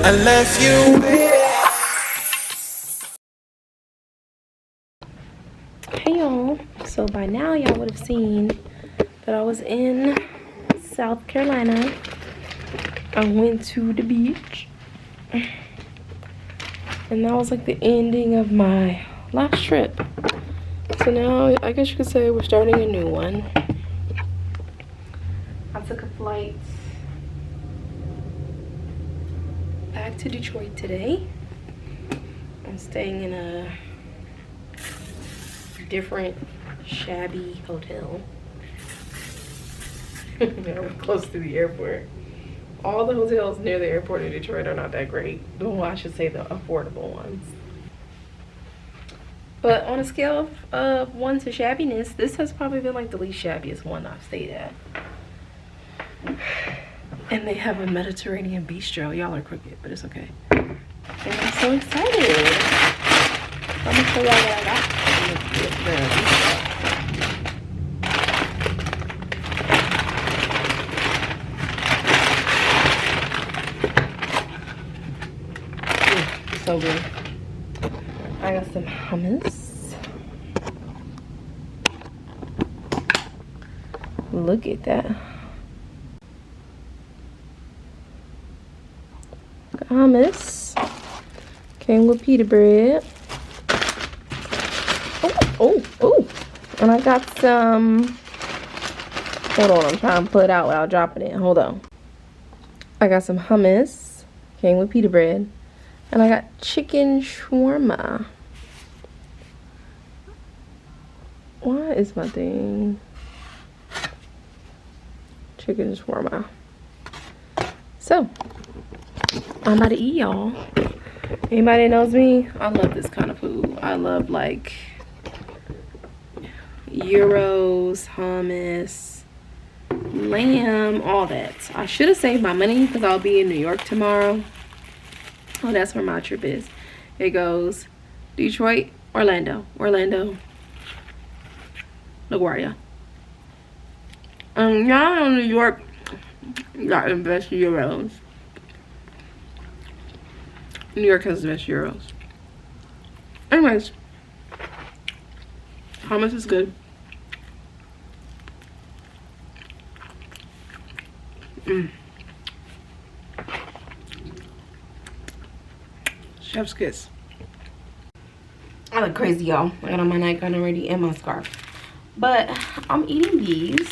I left you. Hey y'all, so by now y'all would have seen that I was in South Carolina. I went to the beach and that was like the ending of my last trip. So now I guess you could say we're starting a new one. I took a flight back to Detroit today. I'm staying in a different shabby hotel. We're close to the airport. All the hotels near the airport in Detroit are not that great. Well, I should say the affordable ones. But on a scale of 1 to shabbiness, this has probably been like the least shabbiest one I've stayed at. And they have a Mediterranean bistro. Y'all are crooked, but it's okay. And I'm so excited. I'm gonna show y'all what I got. So good. I got some hummus. Look at that. Got hummus. Came with pita bread. Oh. And I got some. Hold on, I'm trying to pull it out without dropping it. Hold on. I got some hummus. Came with pita bread. And I got chicken shawarma. Why is my thing? Chicken shawarma. So, I'm about to eat, y'all. Anybody that knows me, I love this kind of food. I love like gyros, hummus, lamb, all that. I should have saved my money because I'll be in New York tomorrow. Oh, that's where my trip is. It goes Detroit, Orlando, LaGuardia. Y'all in New York got the best gyros. New York has the best gyros. Anyways, hummus is good. Chef's kiss. I look crazy, y'all. I got on my nightgown already and my scarf. But I'm eating these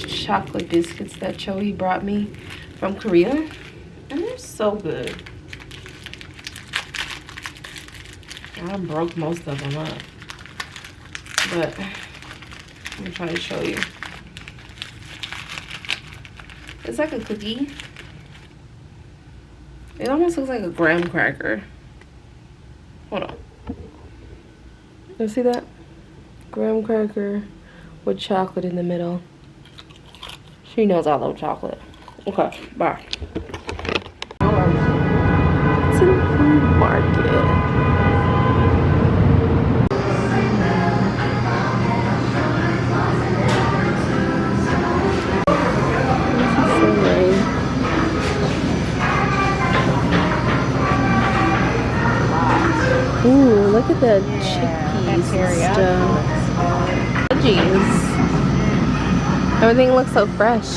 chocolate biscuits that Joey brought me from Korea. And they're so good. I broke most of them up. But I'm gonna try to show you. It's like a cookie. It almost looks like a graham cracker. Hold on. You see that? Graham cracker with chocolate in the middle. She knows I love chocolate. Okay, bye. It's in the food market. Ooh, look at the chickpeas and stuff. Veggies. Everything looks so fresh.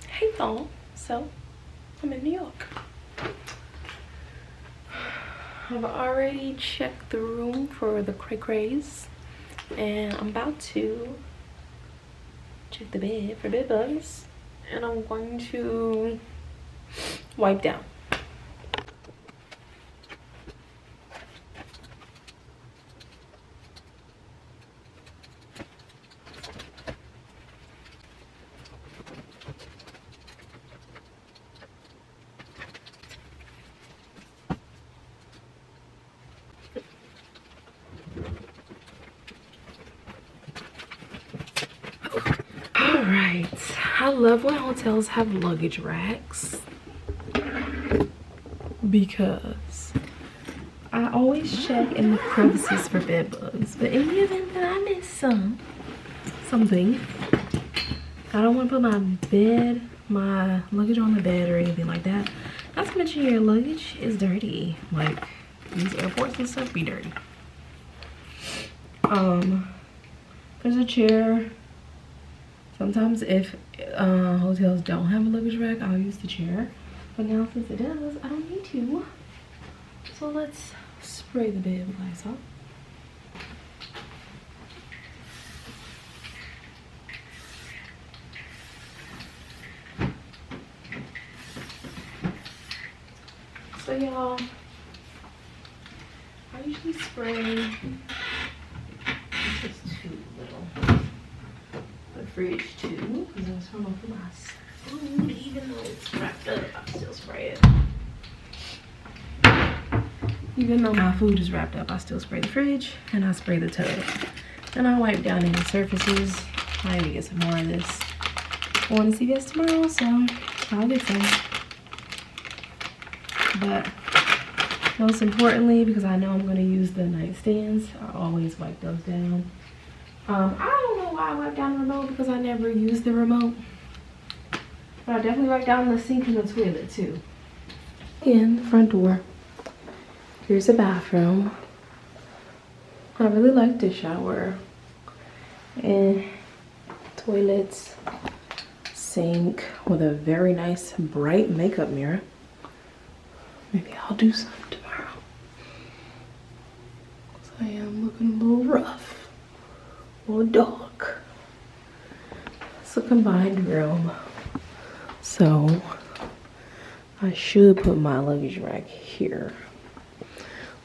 Hey y'all, so I'm in New York. I've already checked the room for the cray-crays and I'm about to check the bed for bed bugs, and I'm going to wipe down. Alright, I love when hotels have luggage racks because I always check in the crevices for bed bugs, but in the event that I miss something, I don't want to put my luggage on the bed or anything like that. Not to mention your luggage is dirty. Like, these airports and stuff be dirty. There's a chair. Sometimes if hotels don't have a luggage rack, I'll use the chair. But now since it does, I don't need to. So let's spray the bed with Lysol. So y'all, I usually spray just too little. The fridge too, because I was trying to put my food, even though it's wrapped up, I still spray it. Even though my food is wrapped up, I still spray the fridge and I spray the tub. And I wipe down any surfaces. I need to get some more of this. I want to see this tomorrow, so I'll get some. But most importantly, because I know I'm going to use the nightstands, I always wipe those down. I don't know why I wipe down the remote, because I never use the remote. But I definitely wipe down the sink and the toilet too. Again, the front door. Here's a bathroom. I really like this shower. And toilets, sink with a very nice bright makeup mirror. Maybe I'll do some tomorrow. So I am looking a little rough, a little dark. It's a combined room. So I should put my luggage rack here.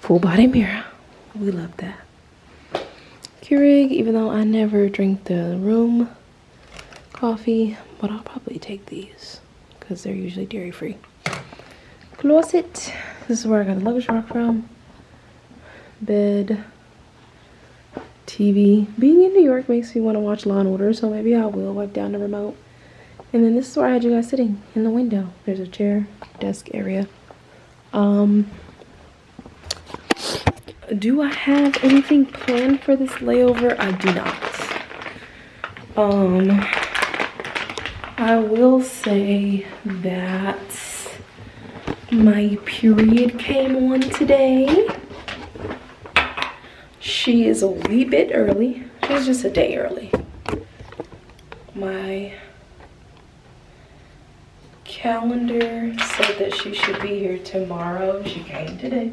Full body mirror. We love that. Keurig, even though I never drink the room coffee, but I'll probably take these because they're usually dairy free. Closet. This is where I got the luggage rack from. Bed. TV. Being in New York makes me want to watch Law and Order, so maybe I will wipe down the remote. And then this is where I had you guys sitting, in the window. There's a chair, desk area. Do I have anything planned for this layover? I do not. I will say that my period came on today. She is a wee bit early. She's just a day early. My calendar said that she should be here tomorrow. She came today.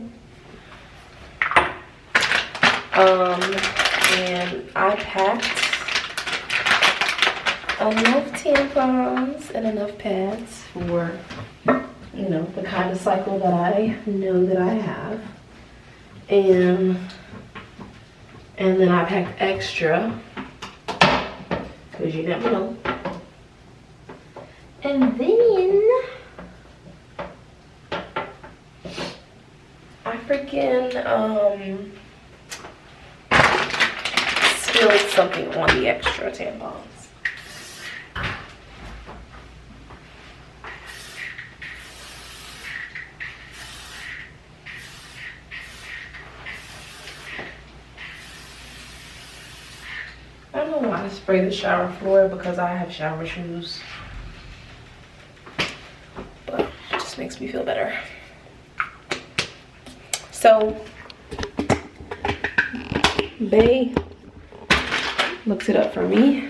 And I packed enough tampons and enough pads for, you know, the kind of cycle that I know that I have. And then I packed extra, because you never know. And then I freaking spilled something on the extra tampons. I don't know why I spray the shower floor, because I have shower shoes. But it just makes me feel better. So, Bae looks it up for me.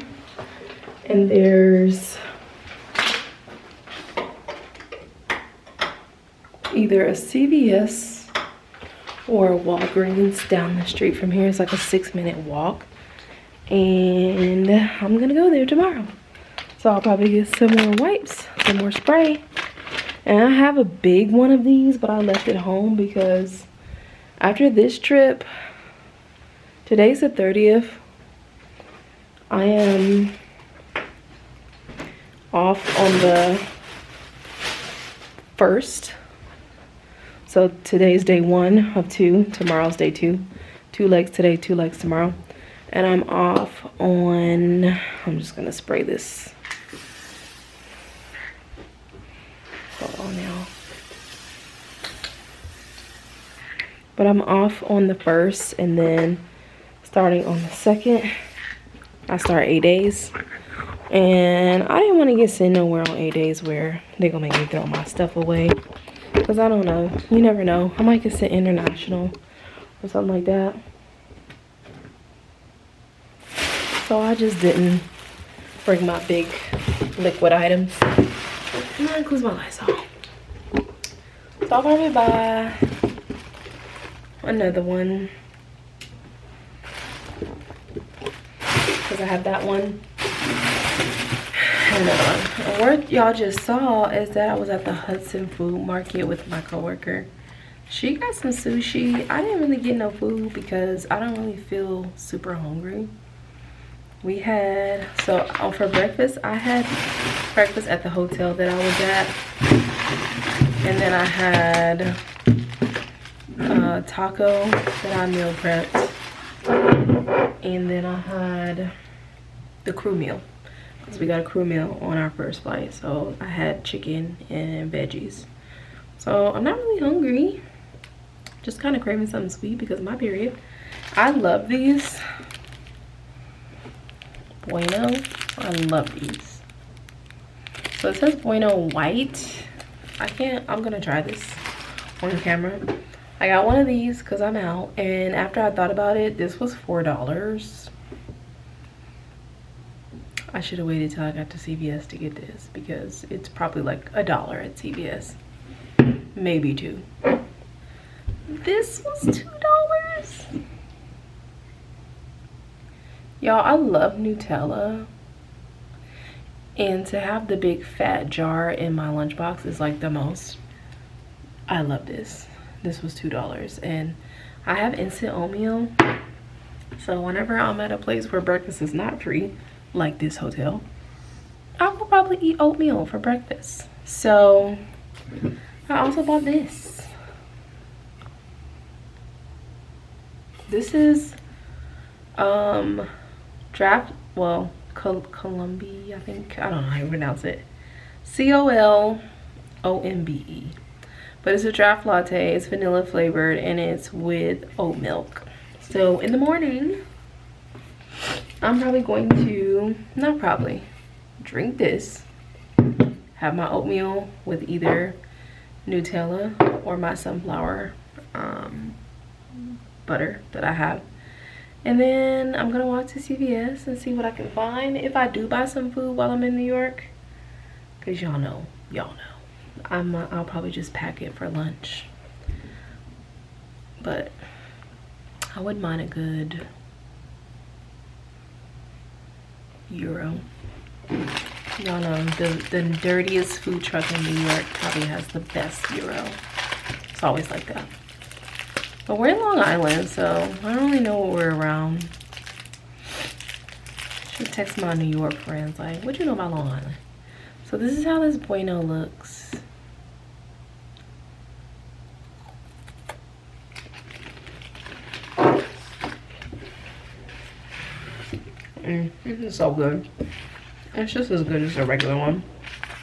And there's either a CVS or a Walgreens down the street from here. It's like a 6-minute walk. And I'm gonna go there tomorrow. So I'll probably get some more wipes, some more spray. And I have a big one of these, but I left it home because after this trip, today's the 30th. I am off on the 1st. So today's day 1 of 2. Tomorrow's day 2. 2 legs today, 2 legs tomorrow. And I'm off on, I'm just gonna spray this. Hold on now. But I'm off on the 1st, and then starting on the 2nd, I start 8 days. And I didn't want to get sent nowhere on 8 days where they're gonna make me throw my stuff away. Because I don't know. You never know. I might get sent international or something like that. So I just didn't bring my big liquid items. And that includes my Lysol. So I'll probably buy another one. Because I have that one. And another one. And what y'all just saw is that I was at the Hudson Food Market with my coworker. She got some sushi. I didn't really get no food because I don't really feel super hungry. We had, so for breakfast, I had breakfast at the hotel that I was at. And then I had taco that I meal prepped. And then I had the crew meal. Because we got a crew meal on our first flight. So I had chicken and veggies. So I'm not really hungry. Just kind of craving something sweet because of my period. I love these. Bueno. I love these. So it says Bueno white. I'm gonna try this on camera. I got one of these because I'm out, and after I thought about it, this was $4. I should have waited till I got to CVS to get this because it's probably like $1 at CVS, maybe $2. This was $2. Y'all, I love Nutella, and to have the big fat jar in my lunchbox is like the most. I love this. This was $2, and I have instant oatmeal, so whenever I'm at a place where breakfast is not free, like this hotel, I will probably eat oatmeal for breakfast. So I also bought this. This is Colombe, I think. I don't know how you pronounce it. Colombe. But it's a draft latte. It's vanilla flavored, and it's with oat milk. So in the morning, I'm probably going to, not probably, drink this. Have my oatmeal with either Nutella or my sunflower butter that I have. And then I'm gonna walk to CVS and see what I can find. If I do buy some food while I'm in New York, because y'all know, I'll probably just pack it for lunch. But I wouldn't mind a good euro. Y'all know the dirtiest food truck in New York probably has the best euro. It's always like that. But we're in Long Island, so I don't really know what we're around. Should text my New York friends, like, what you know about Long Island? So this is how this Bueno looks. It's so good. It's just as good as a regular one.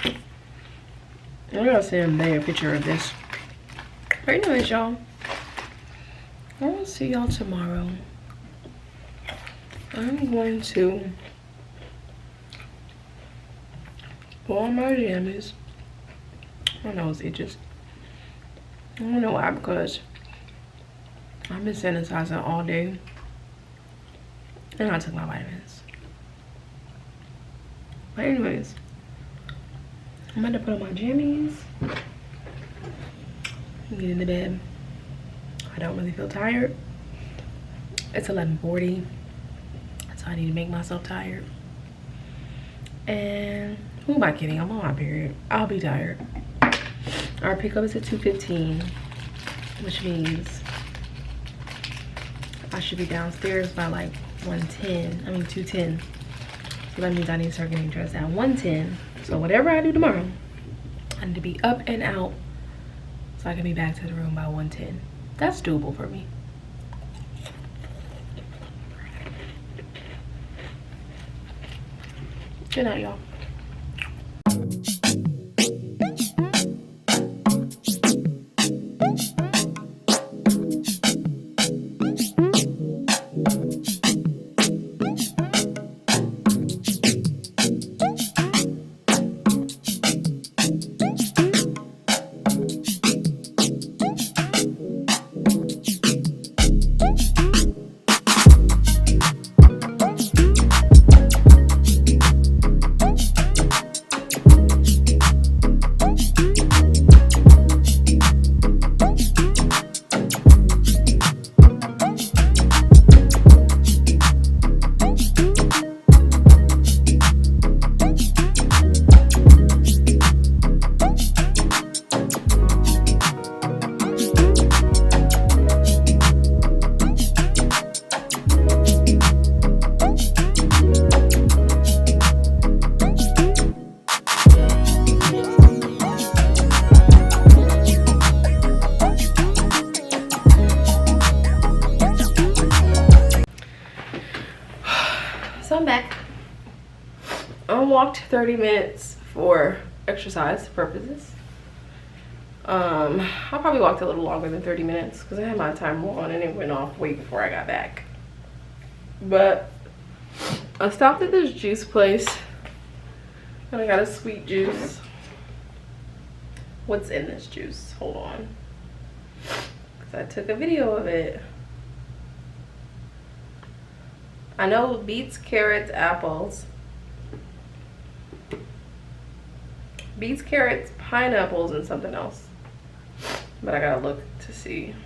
I gotta send a picture of this. But anyways, y'all, I will see y'all tomorrow. I'm going to go on my jammies. My nose itches. I don't know why, because I've been sanitizing all day. And I took my vitamins. But anyways, I'm about to put on my jammies and get into bed. I don't really feel tired. It's 11:40, so I need to make myself tired. And who am I kidding? I'm on my period. I'll be tired. Our pickup is at 2:15, which means I should be downstairs by like 2:10. So that means I need to start getting dressed at 1:10. So whatever I do tomorrow, I need to be up and out so I can be back to the room by 1:10. That's doable for me. Good night, y'all. walked 30 minutes for exercise purposes. I probably walked a little longer than 30 minutes because I had my timer on and it went off way before I got back. But I stopped at this juice place and I got a sweet juice. What's in this juice? Hold on. Because I took a video of it. I know beets, carrots, apples. Beets, carrots, pineapples, and something else. But I gotta look to see.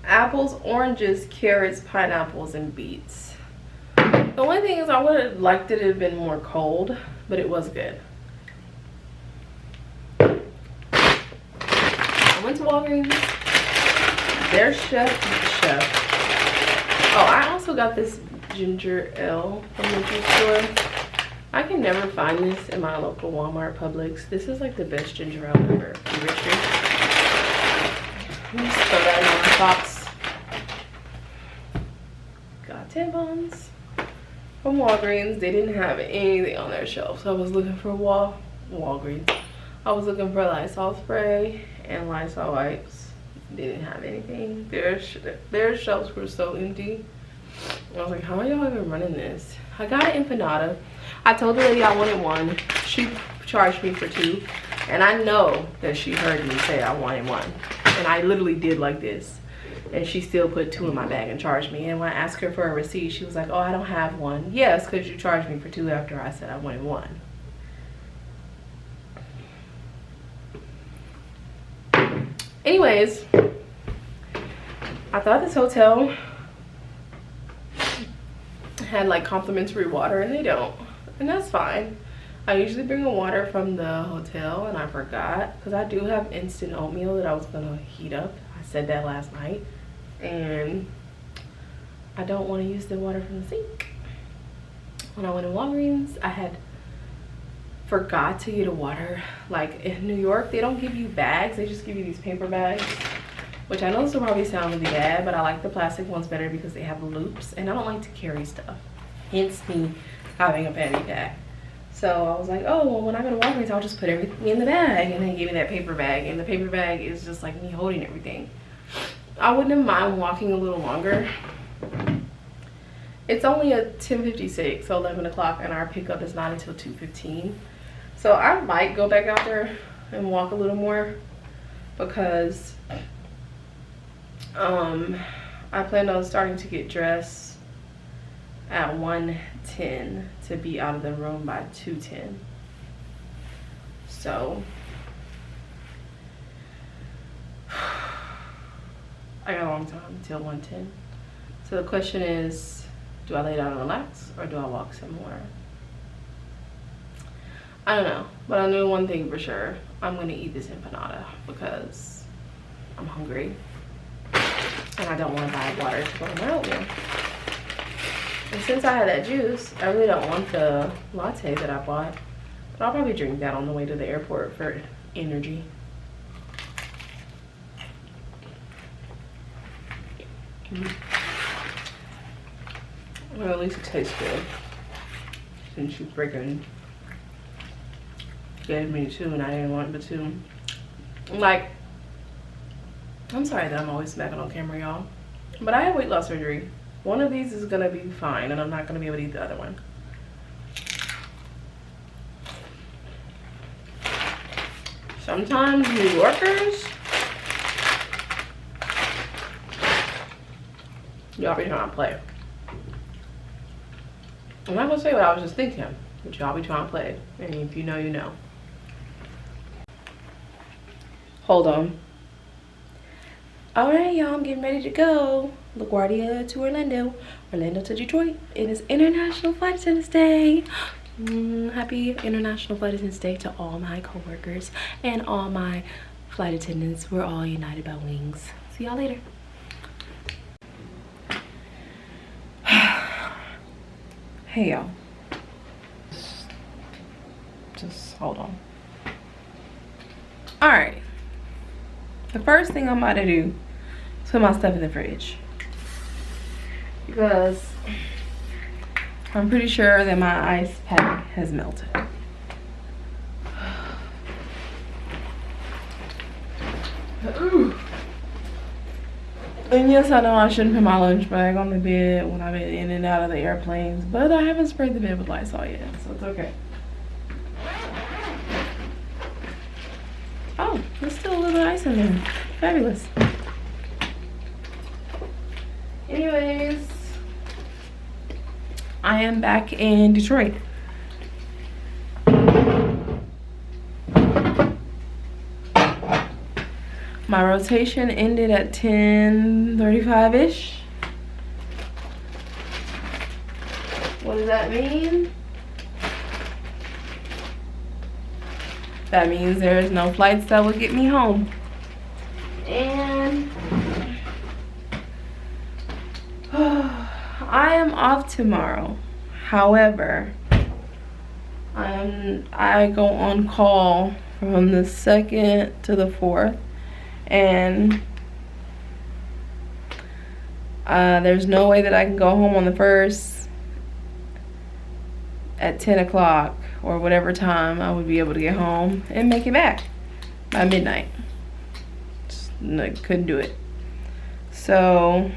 Apples, oranges, carrots, pineapples, and beets. The only thing is I would have liked it to have been more cold, but it was good. I went to Walgreens. Their chef. Oh, I also got this ginger ale from the juice store. I can never find this in my local Walmart Publix. This is like the best ginger ale ever. You ready? Let me just throw that in my box. Got tampons from Walgreens. They didn't have anything on their shelf, so I was looking for Walgreens. I was looking for Lysol spray and Lysol wipes. They didn't have anything. Their shelves were so empty. I was like, how are y'all even running this? I got an empanada. I told the lady I wanted one. She charged me for 2. And I know that she heard me say I wanted 1. And I literally did like this. And she still put 2 in my bag and charged me. And when I asked her for a receipt, she was like, oh, I don't have one. Yes, because you charged me for 2 after I said I wanted 1. Anyways, I thought this hotel had like complimentary water and they don't, and that's fine. I usually bring a water from the hotel and I forgot because I do have instant oatmeal that I was gonna heat up. I said that last night and I don't want to use the water from the sink. When I went to Walgreens, I had forgot to get a water. Like in New York, they don't give you bags, they just give you these paper bags, which I know this will probably sound really bad, but I like the plastic ones better because they have loops and I don't like to carry stuff, hence me having a fanny pack. So I was like, oh well, when I go to Walgreens I'll just put everything in the bag, and they gave me that paper bag, and the paper bag is just like me holding everything. I wouldn't have mind walking a little longer. It's only at 10:56, so 11 o'clock, and our pickup is not until 2:15. So I might go back out there and walk a little more because I plan on starting to get dressed at 1:10 to be out of the room by 2:10. So I got a long time until 1:10. So the question is, do I lay down and relax or do I walk some more? I don't know, but I know one thing for sure. I'm gonna eat this empanada because I'm hungry and I don't want to buy water to go in my oatmeal. And since I had that juice, I really don't want the latte that I bought, but I'll probably drink that on the way to the airport for energy. Well, at least it tastes good since you freaking gave me 2 and I didn't want but 2. Like, I'm sorry that I'm always smacking on camera, y'all, but I had weight loss surgery. One of these is gonna be fine and I'm not gonna be able to eat the other one. Sometimes New Yorkers, y'all be trying to play. I'm not gonna say what I was just thinking, but y'all be trying to play. And if you know, you know. Hold on. All right, y'all, I'm getting ready to go. LaGuardia to Orlando, Orlando to Detroit. It is International Flight Attendants Day. Happy International Flight Attendants Day to all my coworkers and all my flight attendants. We're all united by wings. See y'all later. Hey y'all, just hold on. All right, The first thing I'm about to do is put my stuff in the fridge. Because I'm pretty sure that my ice pack has melted. Ooh. And yes, I know I shouldn't put my lunch bag on the bed when I've been in and out of the airplanes, but I haven't sprayed the bed with Lysol yet, so it's okay. Oh, there's still a little ice in there. Fabulous. Anyways, I am back in Detroit. My rotation ended at 10:35-ish. What does that mean? That means there's no flights that will get me home. And I am off tomorrow. However, I go on call from the 2nd to the 4th. And there's no way that I can go home on the 1st at 10 o'clock or whatever time I would be able to get home and make it back by midnight. Just, no, couldn't do it. So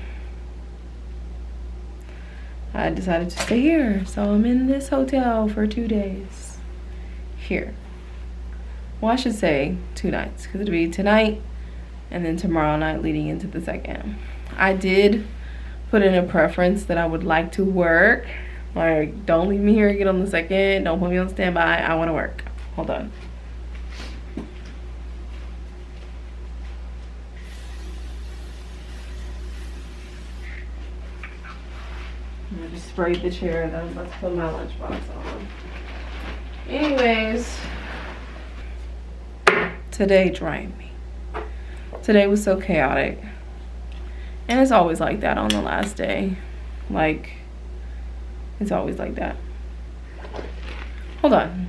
I decided to stay here. So I'm in this hotel for 2 days here. Well, I should say 2 nights, because it'll be tonight and then tomorrow night leading into the 2nd. I did put in a preference that I would like to work. Like, don't leave me here and get on the 2nd. Don't put me on standby. I want to work. Hold on. I just sprayed the chair that I'm about to put my lunchbox on. Anyways, today drained me. Today was so chaotic. And it's always like that on the last day. Like, it's always like that. Hold on.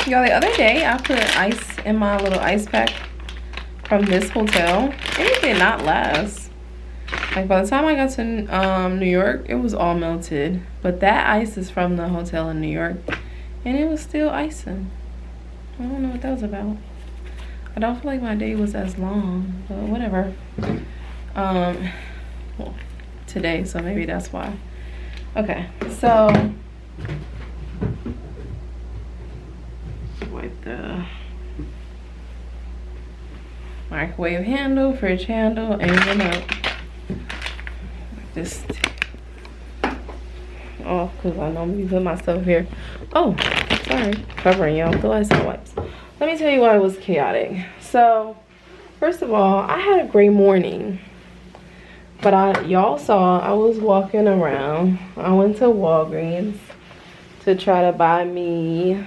Y'all, the other day I put ice in my little ice pack from this hotel. And it did not last. Like, by the time I got to New York, it was all melted. But that ice is from the hotel in New York. And it was still icing. I don't know what that was about. I don't feel like my day was as long, but whatever. Well, today, so maybe that's why. Okay, so wipe the microwave handle, fridge handle, and remote. This. Oh, because I normally put my stuff here. Oh, sorry, covering y'all with the Lysol wipes. Let me tell you why it was chaotic. So, first of all, I had a great morning. But y'all saw I was walking around. I went to Walgreens to try to buy me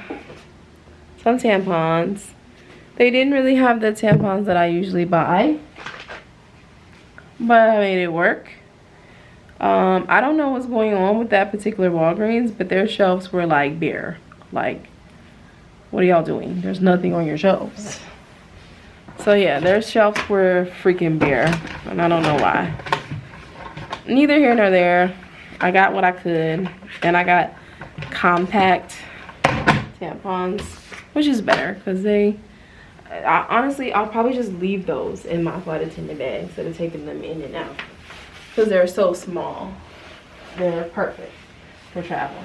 some tampons. They didn't really have the tampons that I usually buy, but I made it work. I don't know what's going on with that particular Walgreens, but their shelves were like bare. Like, what are y'all doing? There's nothing on your shelves. So yeah, their shelves were freaking bare, and I don't know why. Neither here nor there. I got what I could, and I got compact tampons, which is better because honestly, I'll probably just leave those in my flight attendant bag instead of taking them in and out because they're so small. They're perfect for travel,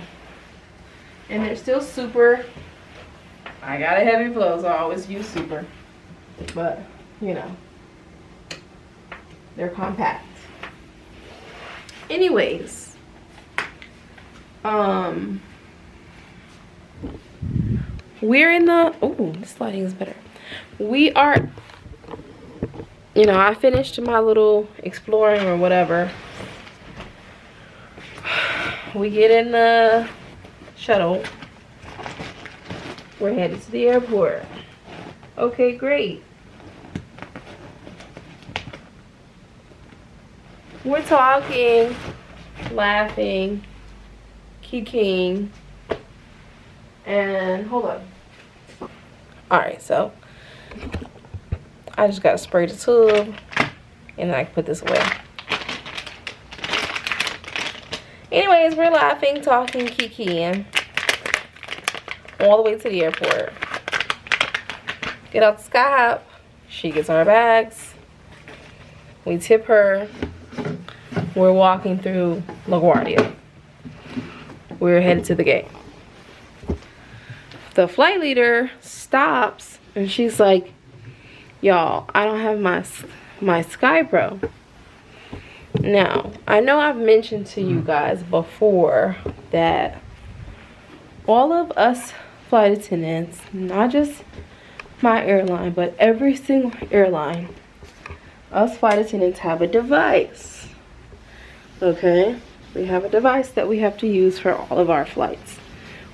and they're still super. I got a heavy flow, so I always use super, but you know, they're compact. Anyways, we're in the, oh, this lighting is better. We are, you know, I finished my little exploring or whatever. We get in the shuttle. We're headed to the airport. Okay, great. We're talking, laughing, kikiing, and hold on. Alright, so I just gotta spray the tube and then I can put this away. Anyways, we're laughing, talking, kikiing all the way to the airport. Get out the sky hop. She gets our bags. We tip her. We're walking through LaGuardia. We're headed to the gate. The flight leader stops and she's like, y'all, I don't have my Sky Pro. Now, I know I've mentioned to you guys before that all of us flight attendants, not just my airline, but every single airline, us flight attendants have a device. Okay? We have a device that we have to use for all of our flights.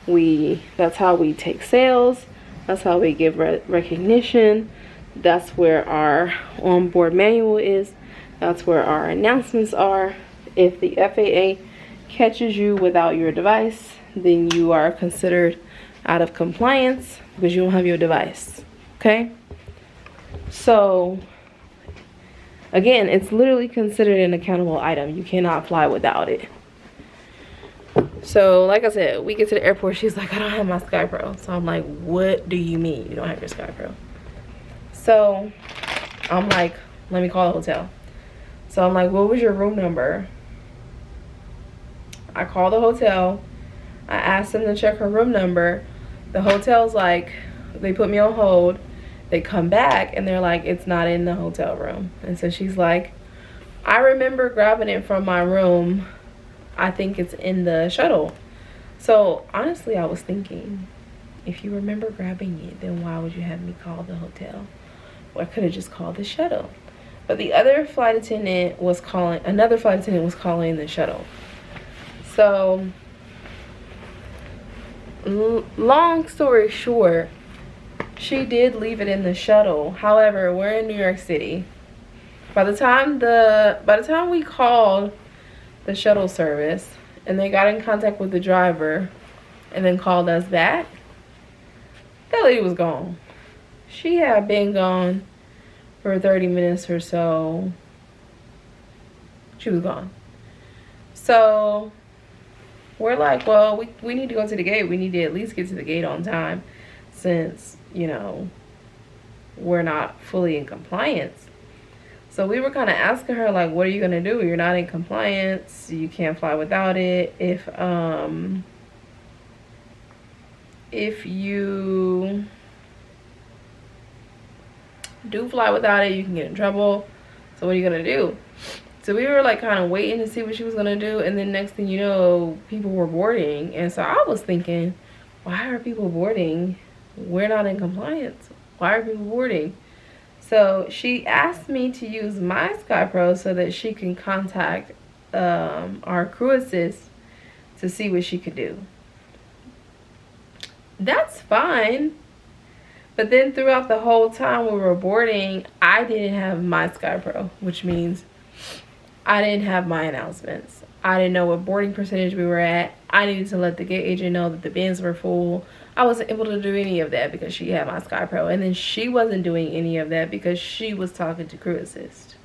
That's how we take sales. That's how we give recognition. That's where our onboard manual is. That's where our announcements are. If the FAA catches you without your device, then you are considered out of compliance because you don't have your device. Okay? So, again, it's literally considered an accountable item. You cannot fly without it. So, like I said, we get to the airport. She's like, I don't have my Sky Pro. So, I'm like, what do you mean you don't have your Sky Pro? So, I'm like, let me call the hotel. So, I'm like, what was your room number? I call the hotel. I asked them to check her room number. The hotel's like, they put me on hold. They come back and they're like, it's not in the hotel room. And so she's like, I remember grabbing it from my room. I think it's in the shuttle. So honestly, I was thinking, if you remember grabbing it, then why would you have me call the hotel? Well, I could have just called the shuttle. But the other flight attendant was calling, another flight attendant was calling the shuttle. So long story short, she did leave it in the shuttle. However, we're in New York City. By the time we called the shuttle service and they got in contact with the driver and then called us back, that lady was gone. She had been gone for 30 minutes or so. She was gone. So we're like, well, we need to go to the gate. We need to at least get to the gate on time since, you know, we're not fully in compliance. So we were kind of asking her, like, what are you going to do? You're not in compliance. You can't fly without it. If you do fly without it, you can get in trouble. So what are you going to do? So we were like kind of waiting to see what she was going to do. And then next thing you know, people were boarding. And so I was thinking, why are people boarding? We're not in compliance. Why are people boarding? So she asked me to use my Sky Pro so that she can contact our crew assist to see what she could do. That's fine. But then throughout the whole time we were boarding, I didn't have my Sky Pro, which means I didn't have my announcements. I didn't know what boarding percentage we were at. I needed to let the gate agent know that the bins were full. I wasn't able to do any of that because she had my Sky Pro. And then she wasn't doing any of that because she was talking to crew assist.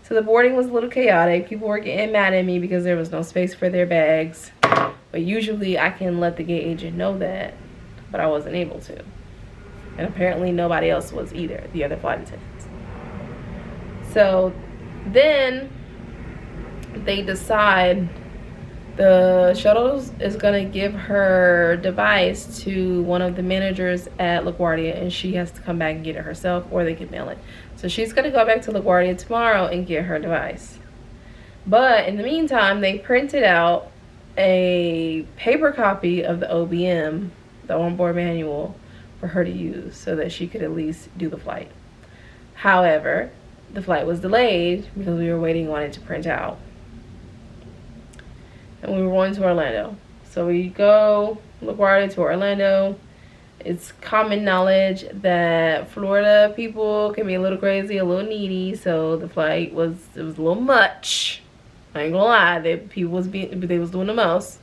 So the boarding was a little chaotic. People were getting mad at me because there was no space for their bags. But usually I can let the gate agent know that, but I wasn't able to. And apparently nobody else was either, the other flight attendants. So then they decide the shuttle is going to give her device to one of the managers at LaGuardia, and she has to come back and get it herself, or they can mail it. So she's going to go back to LaGuardia tomorrow and get her device. But in the meantime, they printed out a paper copy of the OBM, the onboard manual, for her to use so that she could at least do the flight. However, the flight was delayed because we were waiting on it to print out. And we were going to Orlando. So we go LaGuardia to Orlando. It's common knowledge that Florida people can be a little crazy, a little needy. So the flight was a little much. I ain't gonna lie, they was doing the most.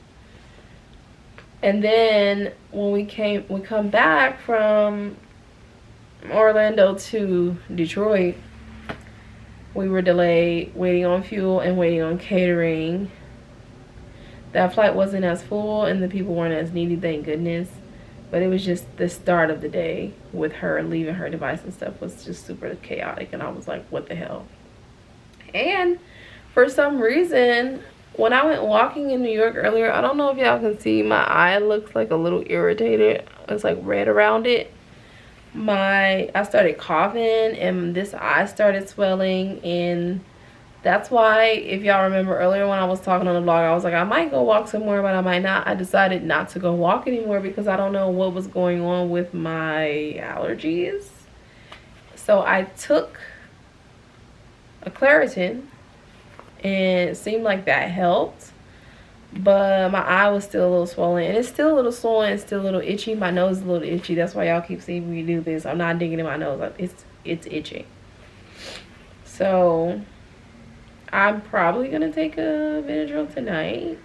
And then when we come back from Orlando to Detroit, we were delayed, waiting on fuel and waiting on catering. That flight wasn't as full and the people weren't as needy, thank goodness. But it was just the start of the day with her leaving her device and stuff was just super chaotic. And I was like, what the hell? And for some reason, when I went walking in New York earlier, I don't know if y'all can see, my eye looks like a little irritated. It's like red around it. I started coughing and this eye started swelling, and that's why, if y'all remember earlier when I was talking on the vlog, I was like, I might go walk somewhere, but I might not. I decided not to go walk anymore because I don't know what was going on with my allergies. So I took a Claritin, and it seemed like that helped. But my eye was still a little swollen, and it's still a little swollen, it's still a little itchy. My nose is a little itchy. That's why y'all keep seeing me do this. I'm not digging in my nose. It's itchy. So I'm probably gonna take a Benadryl tonight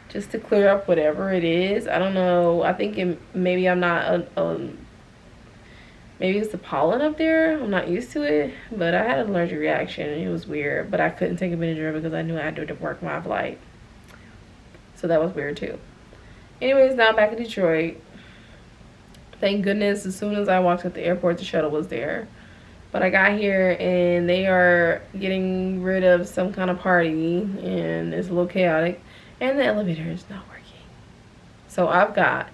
just to clear up whatever it is. I don't know. I think maybe I'm not maybe it's the pollen up there. I'm not used to it, but I had an allergic reaction and it was weird. But I couldn't take a Benadryl because I knew I had to work my flight. So that was weird too. Anyways, now I'm back in Detroit. Thank goodness, as soon as I walked at the airport, the shuttle was there. But I got here and they are getting rid of some kind of party and it's a little chaotic. And the elevator is not working. So I've got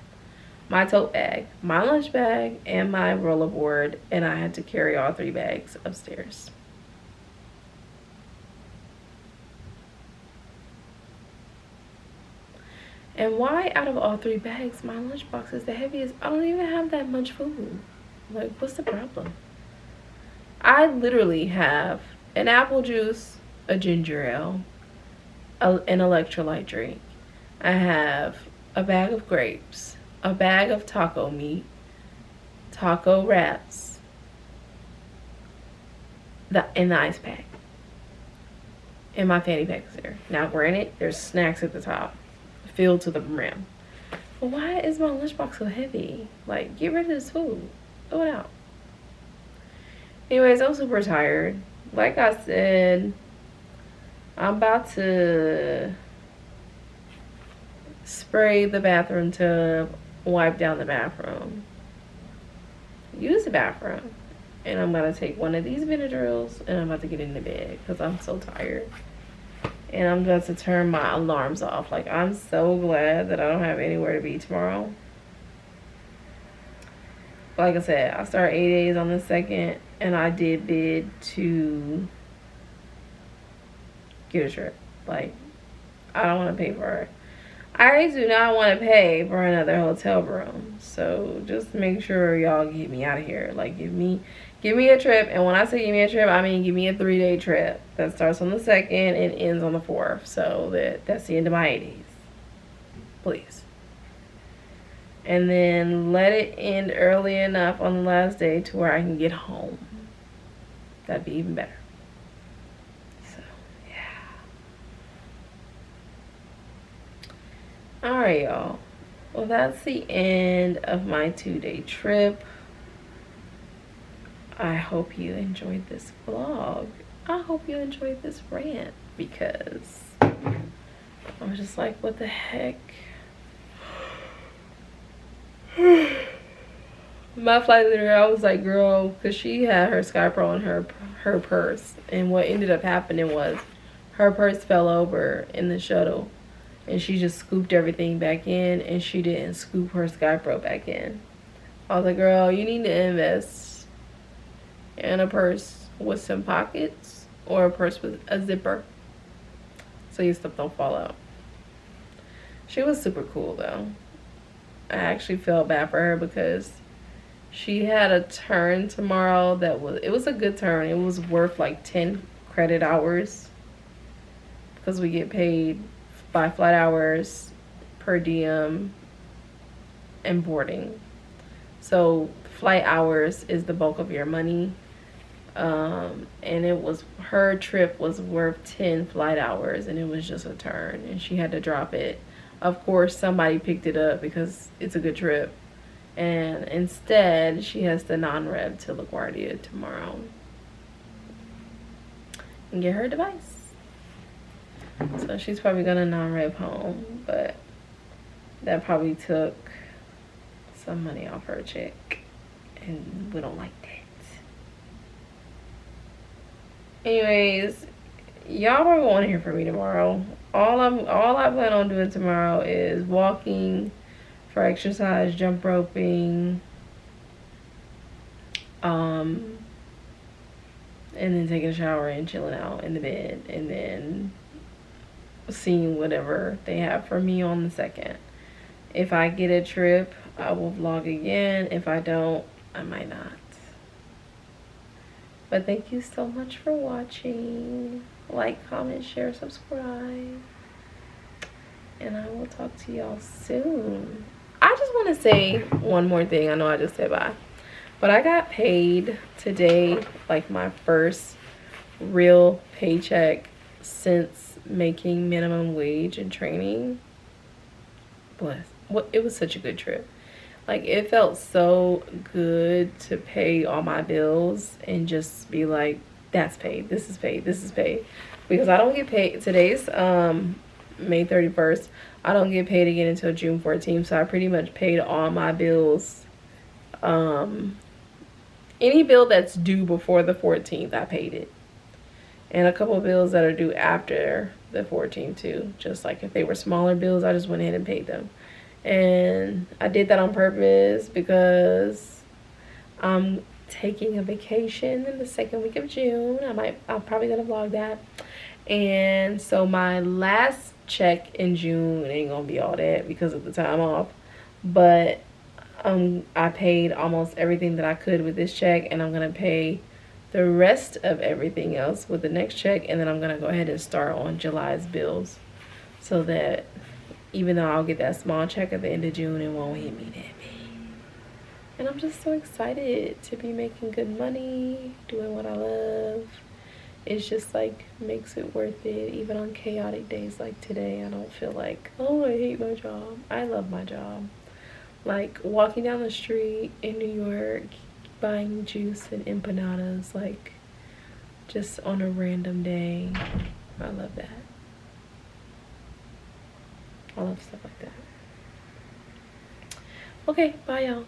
my tote bag, my lunch bag, and my rollerboard. And I had to carry all 3 bags upstairs. And why out of all 3 bags, my lunchbox is the heaviest? I don't even have that much food. Like, what's the problem? I literally have an apple juice, a ginger ale, an electrolyte drink. I have a bag of grapes, a bag of taco meat, taco wraps, and the ice pack. And my fanny pack is there. Now, granted, there's snacks at the top, filled to the brim. But why is my lunchbox so heavy? Like, get rid of this food. Throw it out. Anyways, I'm super tired. Like I said, I'm about to spray the bathroom tub, wipe down the bathroom, use the bathroom, and I'm going to take one of these Benadryls and I'm about to get into bed because I'm so tired. And I'm about to turn my alarms off. Like, I'm so glad that I don't have anywhere to be tomorrow. But like I said, I start 8 days on the 2nd, and I did bid to get a trip. Like, I don't want to pay for it. I do not want to pay for another hotel room. So just make sure y'all get me out of here. Like, give me a trip. And when I say give me a trip, I mean give me a 3-day trip that starts on the 2nd and ends on the 4th. So that's the end of my 8 days. Please. And then let it end early enough on the last day to where I can get home. That'd be even better. So, yeah. Alright, y'all. Well, that's the end of my 2-day trip. I hope you enjoyed this vlog. I hope you enjoyed this rant because I'm just like, what the heck? My flight leader, I was like, girl, because she had her Sky Pro in her purse, and what ended up happening was her purse fell over in the shuttle, and she just scooped everything back in, and she didn't scoop her Sky Pro back in. I was like, girl, you need to invest in a purse with some pockets or a purse with a zipper so your stuff don't fall out. She was super cool though. I actually felt bad for her because she had a turn tomorrow it was a good turn. It was worth like 10 credit hours because we get paid by flight hours, per diem, and boarding. So flight hours is the bulk of your money. And her trip was worth 10 flight hours, and it was just a turn, and she had to drop it. Of course, somebody picked it up because it's a good trip, And instead, she has to non-rev to LaGuardia tomorrow and get her device. So she's probably gonna non-rev home, but that probably took some money off her check, and we don't like that. Anyways, y'all probably won't hear from me tomorrow. All I plan on doing tomorrow is walking for exercise, jump roping, and then taking a shower and chilling out in the bed, and then seeing whatever they have for me on the 2nd. If I get a trip, I will vlog again. If I don't, I might not. But thank you so much for watching. Like, comment, share, subscribe. And I will talk to y'all soon. I just want to say one more thing. I know I just said bye. But I got paid today, like my first real paycheck since making minimum wage and training. Bless. Well, it was such a good trip. Like, it felt so good to pay all my bills and just be like, that's paid, this is paid, this is paid. Because I don't get paid, today's May 31st. I don't get paid again until June 14th. So I pretty much paid all my bills. Any bill that's due before the 14th, I paid it. And a couple of bills that are due after the 14th too. Just like if they were smaller bills, I just went ahead and paid them. And I did that on purpose because I'm taking a vacation in the 2nd week of June. I'm probably gonna vlog that. And so my last check in June ain't gonna be all that because of the time off. But I paid almost everything that I could with this check, and I'm gonna pay the rest of everything else with the next check, and then I'm gonna go ahead and start on July's bills, so that even though I'll get that small check at the end of June, it won't hit me that bad. And I'm just so excited to be making good money, doing what I love. It's just like makes it worth it. Even on chaotic days like today, I don't feel like, oh, I hate my job. I love my job. Like walking down the street in New York, buying juice and empanadas, like just on a random day. I love that. I love stuff like that. Okay, bye y'all.